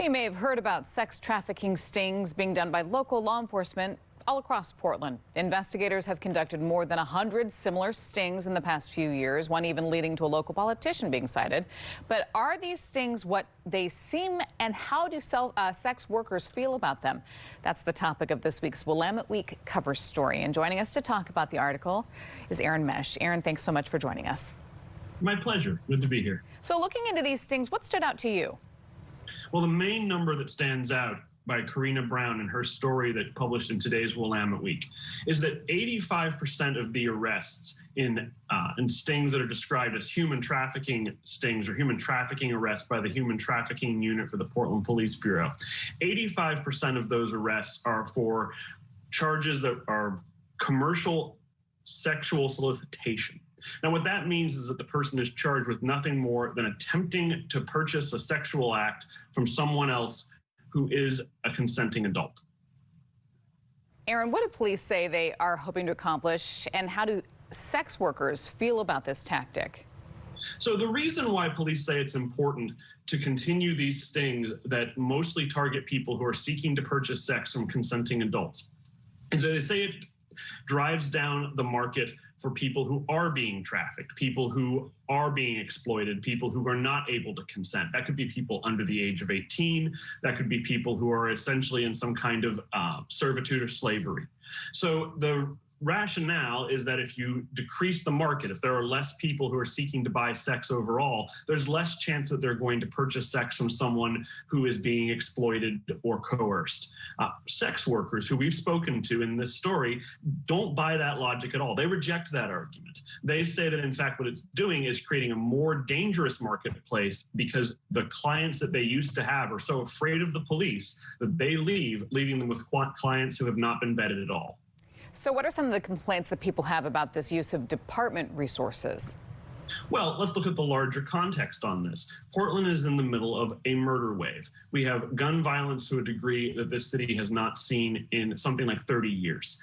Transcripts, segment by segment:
Well, you may have heard about sex trafficking stings being done by local law enforcement all across Portland. Investigators have conducted more than 100 similar stings in the past few years, one even leading to a local politician being cited. But are these stings what they seem, and how do sex workers feel about them? That's the topic of this week's Willamette Week cover story. And joining us to talk about the article is Aaron Mesh. Aaron, thanks so much for joining us. My pleasure. Good to be here. So looking into these stings, what stood out to you? Well, the main number that stands out by Karina Brown in her story that published in today's Willamette Week is that 85% of the arrests in stings that are described as human trafficking stings or human trafficking arrests by the Human Trafficking Unit for the Portland Police Bureau, 85% of those arrests are for charges that are commercial sexual solicitation. Now, what that means is that the person is charged with nothing more than attempting to purchase a sexual act from someone else who is a consenting adult. Aaron, what do police say they are hoping to accomplish, and how do sex workers feel about this tactic? So the reason why police say it's important to continue these stings that mostly target people who are seeking to purchase sex from consenting adults is that they say it drives down the market for people who are being trafficked, people who are being exploited, people who are not able to consent. That could be people under the age of 18. That could be people who are essentially in some kind of servitude or slavery. So the rationale is that if you decrease the market, if there are less people who are seeking to buy sex overall, there's less chance that they're going to purchase sex from someone who is being exploited or coerced. Sex workers who we've spoken to in this story don't buy that logic at all. They reject that argument. They say that, in fact, what it's doing is creating a more dangerous marketplace because the clients that they used to have are so afraid of the police that they leaving them with clients who have not been vetted at all. So what are some of the complaints that people have about this use of department resources? Well, let's look at the larger context on this. Portland is in the middle of a murder wave. We have gun violence to a degree that this city has not seen in something like 30 years.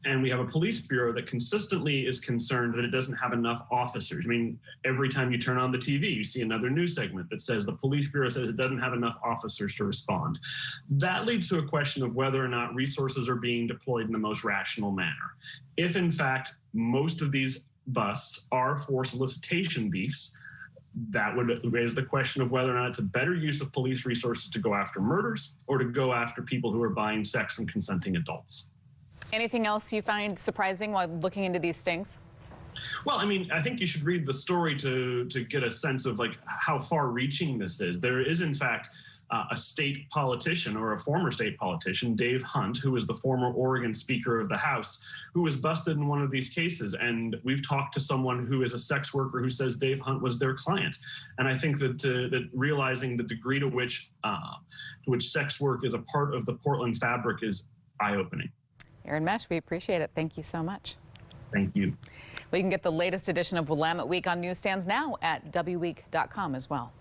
And we have a police bureau that consistently is concerned that it doesn't have enough officers. I mean, every time you turn on the TV, you see another news segment that says the police bureau says it doesn't have enough officers to respond. That leads to a question of whether or not resources are being deployed in the most rational manner. If, in fact, most of these busts are for solicitation beefs, that would raise the question of whether or not it's a better use of police resources to go after murders or to go after people who are buying sex from consenting adults. Anything else you find surprising while looking into these stings? Well, I mean, I think you should read the story to get a sense of like how far-reaching this is. There is, in fact, a state politician or a former state politician, Dave Hunt, who is the former Oregon Speaker of the House, who was busted in one of these cases. And we've talked to someone who is a sex worker who says Dave Hunt was their client. And I think that realizing the degree to which sex work is a part of the Portland fabric is eye-opening. Aaron Mesh, we appreciate it. Thank you so much. Thank you. Well, you can get the latest edition of Willamette Week on newsstands now at wweek.com as well.